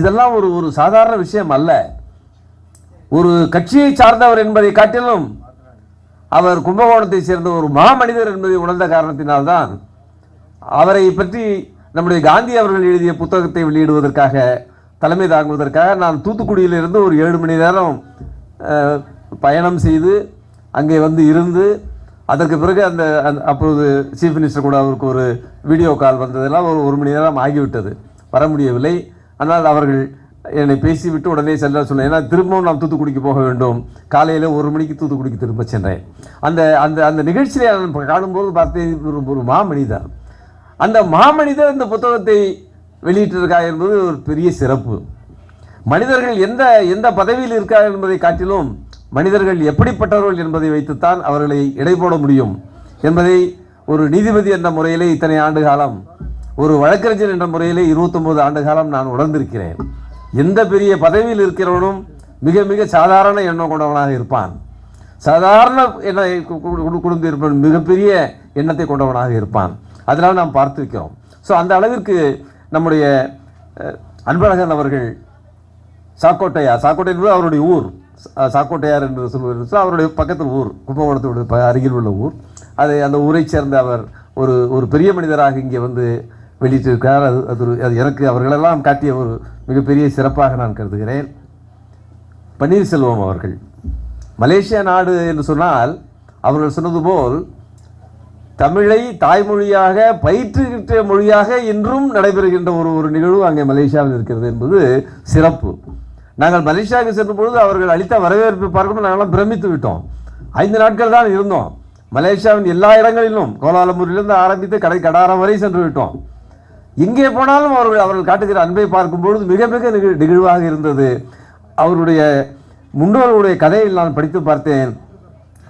Speaker 3: இதெல்லாம் ஒரு சாதாரண விஷயம் அல்ல. ஒரு கட்சியை சார்ந்தவர் என்பதை காட்டிலும் அவர் கும்பகோணத்தை சேர்ந்த ஒரு மாமனிதர் என்பதை உணர்ந்த காரணத்தினால்தான் அவரை பற்றி நம்முடைய காந்தி அவர்கள் எழுதிய புத்தகத்தை வெளியிடுவதற்காக, தலைமை தாங்குவதற்காக நான் தூத்துக்குடியிலிருந்து ஒரு 7 மணி நேரம் பயணம் செய்து அங்கே வந்து இருந்து, அதற்கு பிறகு அப்பொழுது சீஃப் மினிஸ்டர் கூட அவருக்கு ஒரு வீடியோ கால் வந்ததெல்லாம் ஒரு மணி நேரம் ஆகிவிட்டது, வர முடியவில்லை. ஆனால் அவர்கள் என்னை பேசிவிட்டு உடனே செல்ல சொன்னேன். ஏன்னா திரும்பவும் நாம் தூத்துக்குடிக்கு போக வேண்டும். காலையில் 1 மணிக்கு தூத்துக்குடிக்கு திரும்ப சென்றேன். அந்த அந்த அந்த நிகழ்ச்சியை நான் காணும்போது பார்த்தேன், ஒரு மாமனிதர். அந்த மாமனிதர் இந்த புத்தகத்தை வெளியிட்டிருக்கார் என்பது ஒரு பெரிய சிறப்பு. மனிதர்கள் எந்த பதவியில் இருக்கிறார்கள் என்பதை காட்டிலும் மனிதர்கள் எப்படிப்பட்டவர்கள் என்பதை வைத்துத்தான் அவர்களை எடை போட முடியும் என்பதை ஒரு நீதிபதி என்ற முறையிலே இத்தனை ஆண்டு காலம், ஒரு வழக்கறிஞர் என்ற முறையிலே 29 ஆண்டு காலம் நான் உணர்ந்திருக்கிறேன். எந்த பெரிய பதவியில் இருக்கிறவனும் மிக மிக சாதாரண எண்ணம் கொண்டவனாக இருப்பான். சாதாரண குடும்ப இருப்பான், மிகப்பெரிய எண்ணத்தை கொண்டவனாக இருப்பான். அதனால் நாம் பார்த்திருக்கிறோம். ஸோ அந்த அளவிற்கு நம்முடைய அன்பழகன் அவர்கள் சாக்கோட்டை என்பது அவருடைய ஊர், சாக்கோட்டையார் என்று சொல்வது அவருடைய பக்கத்து ஊர், கும்பகோணத்தோட அருகில் உள்ள ஊர். அந்த ஊரை சேர்ந்த அவர் ஒரு பெரிய மனிதராக இங்கே வந்து வெளியிட்டிருக்கிறார். அது எனக்கு அவர்களெல்லாம் காட்டிய ஒரு மிகப்பெரிய சிறப்பாக நான் கருதுகிறேன். பன்னீர்செல்வம் அவர்கள், மலேசியா நாடு என்று சொன்னால் அவர்கள் சொன்னது போல் தமிழை தாய்மொழியாக பயிற்றுகின்ற மொழியாக இன்றும் நடைபெறுகின்ற ஒரு நிகழ்வு அங்கே மலேசியாவில் இருக்கிறது என்பது சிறப்பு. நாங்கள் மலேசியாவுக்கு சென்ற பொழுது அவர்கள் அளித்த வரவேற்பை பார்க்கும்போது நாங்களாம் பிரமித்து விட்டோம். 5 நாட்கள் தான் இருந்தோம். மலேசியாவின் எல்லா இடங்களிலும் கோலாலம்பூரிலிருந்து ஆரம்பித்து கடாரம் வரை சென்று விட்டோம். எங்கே போனாலும் அவர்கள் காட்டுகிற அன்பை பார்க்கும்பொழுது மிக மிக நிகழ்வாக இருந்தது. அவருடைய முன்னோர்களுடைய கதையில் நான் படித்து பார்த்தேன்.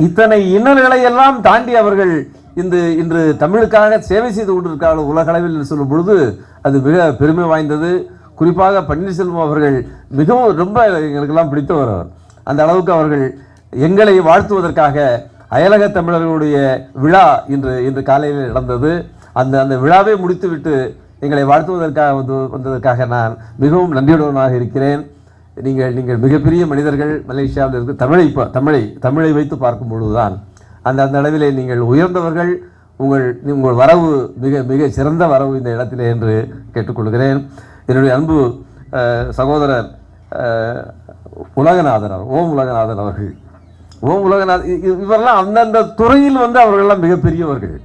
Speaker 3: இத்தனை இன்னல்களை எல்லாம் தாண்டி அவர்கள் இன்று தமிழுக்காக சேவை செய்து கொண்டிருக்கிறார்கள் உலக அளவில் சொல்லும் பொழுது அது மிக பெருமை வாய்ந்தது. குறிப்பாக பன்னீர்செல்வம் அவர்கள் மிகவும் ரொம்ப எங்களுக்கெல்லாம் பிடித்தவர். அந்த அளவுக்கு அவர்கள் எங்களை வாழ்த்துவதற்காக அயலக தமிழர்களுடைய விழா இன்று காலையில் நடந்தது. அந்த விழாவை முடித்துவிட்டு எங்களை வாழ்த்துவதற்காக வந்ததற்காக நான் மிகவும் நன்றியுடனாக இருக்கிறேன். நீங்கள் மிகப்பெரிய மனிதர்கள். மலேசியாவில் இருக்க தமிழை வைத்து பார்க்கும் பொழுதுதான் அந்த அளவிலே நீங்கள் உயர்ந்தவர்கள். உங்கள் வரவு மிக மிக சிறந்த வரவு இந்த இடத்திலே என்று கேட்டுக்கொள்கிறேன். என்னுடைய அன்பு சகோதரர் உலகநாதன் அவர்கள், இவரெல்லாம் அந்தந்த துறையில் அவர்களெல்லாம் மிகப்பெரியவர்கள்.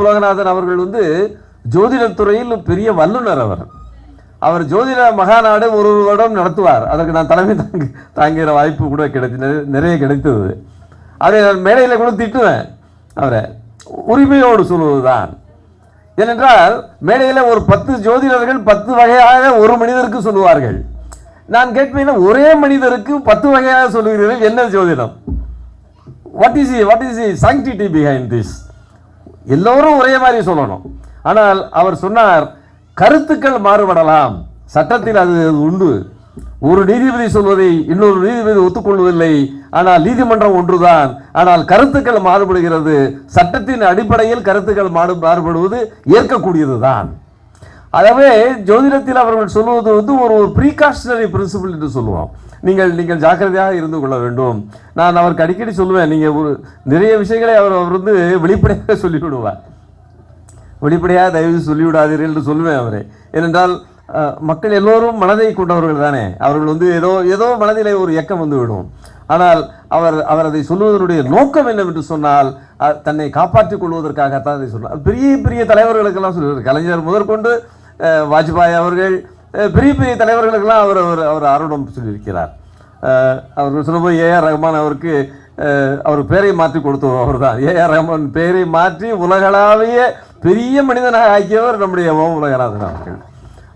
Speaker 3: உலகநாதன் அவர்கள் ஜோதிட துறையில் பெரிய வல்லுநர். அவர் ஜோதிட மகாநாடு ஒரு வருடம் நடத்துவார். அதற்கு நான் தலைமை தாங்குகிற வாய்ப்பு கூட நிறைய கிடைத்தது. அதை நான் மேடையில் கூட திட்டுவேன். அவரை உரிமையோடு சொல்வதுதான். ஏனென்றால் மேடையில் ஒரு 10 ஜோதிடர்கள் 10 வகையாக ஒரு மனிதருக்கு சொல்லுவார்கள். நான் கேட்பேன், ஒரே மனிதருக்கு 10 வகையாக சொல்லுகிறீர்கள், என்ன ஜோதிடம்? What is sanctity behind this? எல்லோரும் ஒரே மாதிரி சொல்லணும். ஆனால் அவர் சொன்னார், கருத்துக்கள் மாறுபடலாம், சட்டத்தில் அது உண்டு. ஒரு நீதிபதி சொல்வதை இன்னொரு நீதிபதி ஒத்துக்கொள்வதில்லை, ஆனால் நீதிமன்றம் ஒன்றுதான். ஆனால் கருத்துக்கள் மாறுபடுகிறது. சட்டத்தின் அடிப்படையில் கருத்துக்கள் மாறுபடுவது ஏற்கக்கூடியதுதான். ஆகவே ஜோதிடத்தில் அவர்கள் சொல்வது வந்து ஒரு ப்ரீகாஷனரி பிரின்சிபிள் என்று சொல்லுவோம். நீங்கள் ஜாக்கிரதையாக இருந்து கொள்ள வேண்டும். நான் அவருக்கு அடிக்கடி சொல்லுவேன், நீங்கள் ஒரு நிறைய விஷயங்களை அவர் வந்து வெளிப்படையாக சொல்லிவிடுவார். வெளிப்படையாக தயவு சொல்லிவிடாதீர்கள் என்று சொல்லுவேன் அவரை. ஏனென்றால் மக்கள் எல்லோரும் மனதை கொண்டவர்கள் தானே. அவர்கள் வந்து ஏதோ மனதிலே ஒரு இயக்கம் வந்து விடும். ஆனால் அவர் அதை சொல்வதனுடைய நோக்கம் என்னவென்று சொன்னால் தன்னை காப்பாற்றிக் கொள்வதற்காகத்தான் அதை சொன்னார். பெரிய பெரிய தலைவர்களுக்கெல்லாம் சொல்லுவார். கலைஞர் முதற்கொண்டு வாஜ்பாய் அவர்கள் பெரிய பெரிய தலைவர்களுக்கெல்லாம் அவர் ஆர்வம் சொல்லியிருக்கிறார். அவர் சொன்னபோது ஏஆர் ரஹ்மான் அவருக்கு அவர் பெயரை மாற்றி கொடுத்தவர் அவர் தான். ஏஆர் ரஹ்மான் பெயரை மாற்றி உலகளாவிய பெரிய மனிதனாக ஆக்கியவர் நம்முடைய உலகநாதன் அவர்கள்.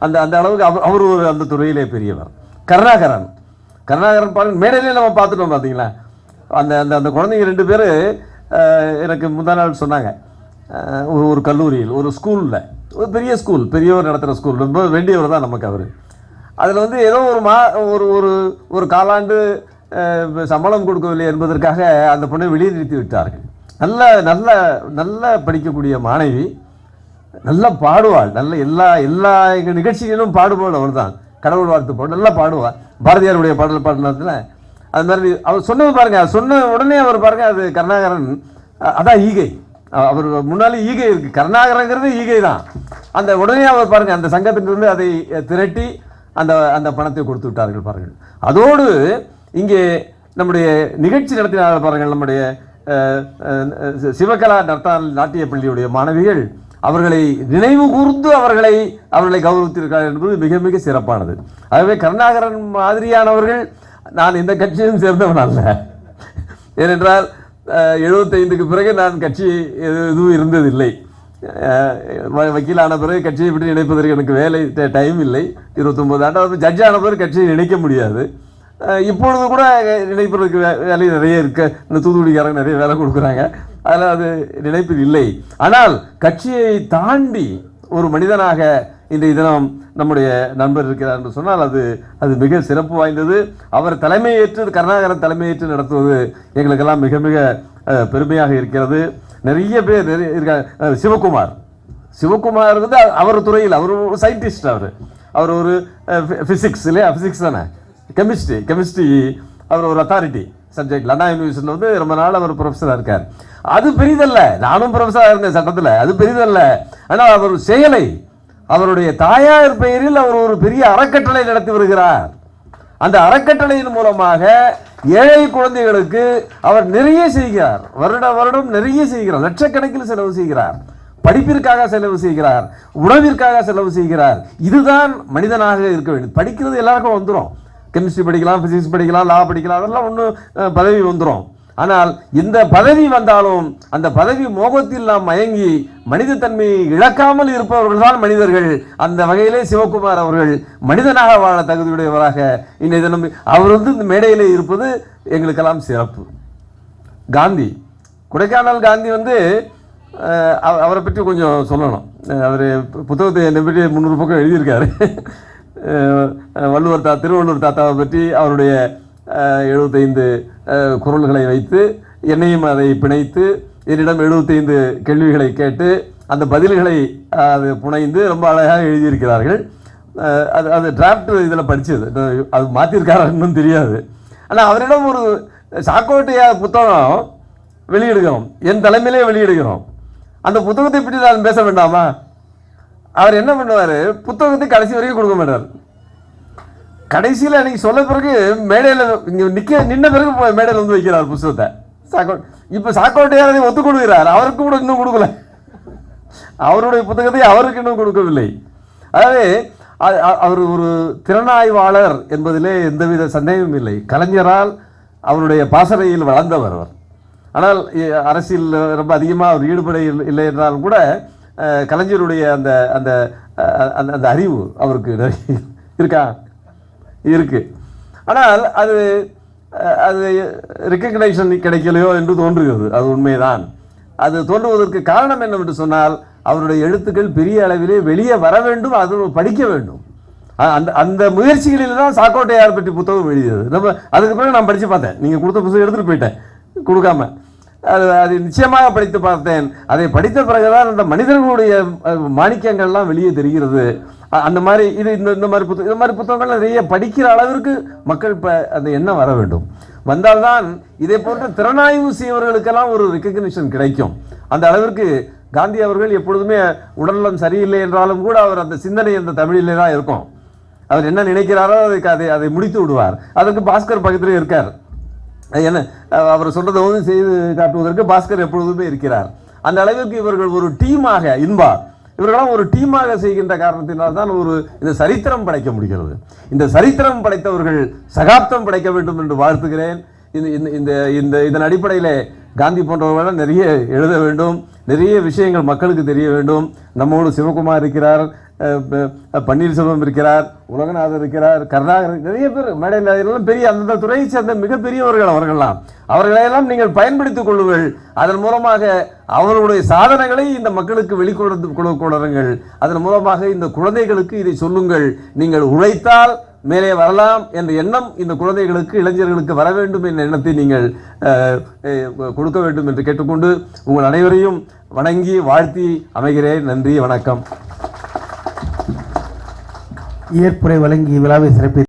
Speaker 3: அந்த அளவுக்கு அவர் ஒரு அந்த துறையிலே பெரியவர். கருணாகரன் பாருங்க, மேடையிலே நம்ம பார்த்துட்டோம் பார்த்தீங்களா. அந்த அந்த குழந்தைங்க 2 பேர் எனக்கு முந்தா நாள் சொன்னாங்க, ஒரு கல்லூரியில் ஒரு ஸ்கூலில், ஒரு பெரிய ஸ்கூல், பெரியவர் நடத்துகிற ஸ்கூல், ரொம்ப வேண்டியவர் தான் நமக்கு அவர். அதில் வந்து ஏதோ ஒரு காலாண்டு சம்பளம் கொடுக்கவில்லை என்பதற்காக அந்த பொண்ணை வெளியே நிறுத்தி விட்டார்கள். நல்ல நல்ல நல்ல படிக்கக்கூடிய மாணவி, நல்லா பாடுவாள், நல்ல எல்லா நிகழ்ச்சிகளிலும் பாடுபவள் அவர் தான். கடவுள் வாழ்த்து பாடு நல்லா பாடுவாள். பாரதியாருடைய பாடல் பாடினதுல அது மாதிரி அவர் சொன்னது பாருங்க. சொன்ன உடனே அவர் பாருங்க, அது கருணாகரன், அதான் ஈகை. அவர் முன்னாலே ஈகை இருக்கு, கருணாகரங்கிறது ஈகை தான். அந்த உடனே அவர் பாருங்க, அந்த சங்கத்திலிருந்து அதை திரட்டி அந்த பணத்தை கொடுத்து விட்டார்கள் பாருங்கள். அதோடு இங்கே நம்முடைய நிகழ்ச்சி நடத்தினார்கள் பாருங்கள். நம்முடைய சிவகலா நாட்டிய பள்ளியுடைய மாணவிகள் அவர்களை நினைவு கூர்ந்து அவர்களை கௌரவித்திருக்கிறார்கள் என்பது மிக மிக சிறப்பானது. ஆகவே கருணாகரன் மாதிரியானவர்கள், நான் இந்த கட்சியும் சேர்ந்தவன் அல்ல. ஏனென்றால் 75க்கு பிறகு நான் கட்சி எதுவும் இருந்ததில்லை. வக்கீலான பிறகு கட்சியை விட்டு நினைப்பதற்கு எனக்கு வேலை டைம் இல்லை. 29 ஆண்டு ஜட்ஜ் ஆன பிறகு கட்சியை நினைக்க முடியாது. இப்பொழுது கூட நினைப்பதற்கு வேலை நிறைய இருக்கு. இந்த தூத்துக்குடிக்காரங்க நிறைய வேலை கொடுக்குறாங்க, அதனால் அது நினைப்பில் இல்லை. ஆனால் கட்சியை தாண்டி ஒரு மனிதனாக இன்றைய தினம் நம்முடைய நண்பர் இருக்கிறார் என்று சொன்னால் அது மிக சிறப்பு வாய்ந்தது. அவர் தலைமையேற்று, கருணாகரன் தலைமையேற்று நடத்துவது எங்களுக்கெல்லாம் மிக மிக பெருமையாக இருக்கிறது. நிறைய பேர் இருக்காங்க. சிவகுமார் வந்து அவர் துறையில் அவர் ஒரு சயின்டிஸ்ட். அவர் ஒரு ஃபிசிக்ஸ் இல்லையா, ஃபிசிக்ஸ் தானே, கெமிஸ்ட்ரி அவர் ஒரு அத்தாரிட்டி சப்ஜெக்ட். அண்ணா யூனிவர்சிட்டியில் வந்து ரொம்ப நாள் அவர் ப்ரொஃபஸராக இருக்கார். அது பெரிதல்ல, நானும் ப்ரொஃபஸராக இருந்தேன் சட்டத்தில், அது பெரிதல்ல. ஆனால் அவர் செயலை, அவருடைய தாயார் பெயரில் அவர் ஒரு பெரிய அறக்கட்டளை நடத்தி வருகிறார். அந்த அறக்கட்டளையின் மூலமாக ஏழை குழந்தைகளுக்கு அவர் நிறைய செய்கிறார். வருடம் நிறைய செய்கிறார். லட்சக்கணக்கில் செலவு செய்கிறார். படிப்பிற்காக செலவு செய்கிறார், உணவிற்காக செலவு செய்கிறார். இதுதான் மனிதனாக இருக்க வேண்டும். படிக்கிறது எல்லாருக்கும் வந்துடும். கெமிஸ்ட்ரி படிக்கலாம், பிசிக்ஸ் படிக்கலாம், லா படிக்கலாம், அதெல்லாம் ஒன்றும் பதவி வந்துடும். ஆனால் இந்த பதவி வந்தாலும் அந்த பதவி மோகத்தில் நாம் மயங்கி மனிதத்தன்மையை இழக்காமல் இருப்பவர்கள் தான் மனிதர்கள். அந்த வகையிலே சிவகுமார் அவர்கள் மனிதனாக வாழ தகுதியுடையவராக இன்றைய தினம் அவர் வந்து இந்த மேடையிலே இருப்பது எங்களுக்கெல்லாம் சிறப்பு. காந்தி, கொடைக்கானல் காந்தி வந்து அவரை பற்றி கொஞ்சம் சொல்லணும். அவர் புத்தகத்தை என்னை பற்றி 300 பக்கம் எழுதியிருக்காரு. திருவள்ளுவர் தாத்தாவை பற்றி அவருடைய 75 குறள்களை வைத்து என்னையும் அதை பிணைத்து என்னிடம் 75 கேள்விகளை கேட்டு அந்த பதில்களை அது புனைந்து ரொம்ப அழகாக எழுதியிருக்கிறார்கள். அது டிராஃப்ட் இதில் படித்தது, அது மாற்றிருக்காரா இன்னும் தெரியாது. ஆனால் அவரிடம் ஒரு சாக்கோட்டையா புத்தகம் வெளியிடுகிறோம், என் தலைமையிலே வெளியிடுகிறோம். அந்த புத்தகத்தை பற்றி நான் பேச வேண்டாமா? அவர் என்ன பண்ணுவார், புத்தகத்தை கடைசி வரைக்கும் கொடுக்க மாட்டார். கடைசியில் அன்னைக்கு சொல்ல பிறகு மேடையில் இங்கே நின்ன பிறகு மேடையில் வந்து வைக்கிறார் புத்தகத்தை. இப்போ சாக்கோட்டையார் அதை ஒத்துக்கொடுக்கிறார், அவருக்கு கூட இன்னும் கொடுக்கல. அவருடைய புத்தகத்தை அவருக்கு இன்னும் கொடுக்கவில்லை. ஆகவே அவர் ஒரு திறனாய்வாளர் என்பதிலே எந்தவித சந்தேகமும் இல்லை. கலைஞரால் அவருடைய பாசறையில் வளர்ந்தவர் அவர். ஆனால் அரசியல் ரொம்ப அதிகமாக அவர் ஈடுபட இல்லை என்றாலும் கூட கலைஞருடைய அந்த அந்த அந்த அறிவு அவருக்கு இருக்கா இருக்கு. ஆனால் அது ரெக்கக்னைசேஷன் கிடைக்கலையோ என்று தோன்றுகிறது. அது உண்மைதான். அது தோன்றுவதற்கு காரணம் என்னவென்று சொன்னால் அவருடைய எழுத்துக்கள் பெரிய அளவிலே வெளியே வர வேண்டும், அது படிக்க வேண்டும். அந்த அந்த முயற்சிகளில் தான் சாக்கோட்டையார் பற்றி புத்தகம் எழுதியது. நம்ம அதுக்கு பிறகு நான் படித்து பார்த்தேன். நீங்கள் கொடுத்த புத்தகம் எடுத்துகிட்டு போயிட்டேன் கொடுக்காம. அது நிச்சயமாக படித்து பார்த்தேன். அதை படித்த பிறகுதான் அந்த மனிதர்களுடைய மாணிக்கங்கள்லாம் வெளியே தெரிகிறது. அந்த மாதிரி இந்த மாதிரி புத்தகங்கள் நிறைய படிக்கிற அளவிற்கு மக்கள் இப்போ அந்த எண்ணம் வர வேண்டும். வந்தால்தான் இதை போன்ற திறனாய்வு செய்வர்களுக்கெல்லாம் ஒரு ரெக்கக்னிஷன் கிடைக்கும். அந்த அளவிற்கு காந்தி அவர்கள் எப்பொழுதுமே உடல்நலம் சரியில்லை என்றாலும் கூட அவர் அந்த சிந்தனை அந்த தமிழிலே தான் இருக்கும். அவர் என்ன நினைக்கிறாரோ அதை முடித்து விடுவார். அதற்கு பாஸ்கர் பக்கத்திலே இருக்கார். என்ன அவர் சொல்றதை வந்து செய்து காட்டுவதற்கு பாஸ்கர் எப்பொழுதுமே இருக்கிறார். அந்த அளவிற்கு இவர்கள் ஒரு டீமாக இவர்களாம் ஒரு டீமாக செய்கின்ற காரணத்தினால் தான் இந்த சரித்திரம் படைக்க முடிகிறது. இந்த சரித்திரம் படைத்தவர்கள் சகாப்தம் படைக்க வேண்டும் என்று வாழ்த்துகிறேன். இதன் அடிப்படையில் காந்தி போன்றவர்கள் நிறைய எழுத வேண்டும், நிறைய விஷயங்கள் மக்களுக்கு தெரிய வேண்டும். நம்மோடு சிவகுமார் இருக்கிறார், பன்னீர்செல்வம் இருக்கிறார், உலகநாதர் இருக்கிறார், கருணாகரன், நிறைய பேர் மேடையில் பெரிய அந்த துறையை சேர்ந்த மிகப்பெரியவர்கள் அவர்களையெல்லாம் நீங்கள் பயன்படுத்திக் கொள்ளுங்கள். அதன் மூலமாக அவர்களுடைய சாதனைகளை இந்த மக்களுக்கு வெளிக்கொடுங்கள். அதன் மூலமாக இந்த குழந்தைகளுக்கு இதை சொல்லுங்கள். நீங்கள் உழைத்தால் மேலே வரலாம் என்ற எண்ணம் இந்த குழந்தைகளுக்கு, இளைஞர்களுக்கு வர வேண்டும் என்ற எண்ணத்தை நீங்கள் கொடுக்க வேண்டும் என்று கேட்டுக்கொண்டு உங்கள் அனைவரையும் வணங்கி வாழ்த்தி அமைகிறேன். நன்றி, வணக்கம்.
Speaker 4: ஏற்புரை வழங்கி விழாவை சிறப்பி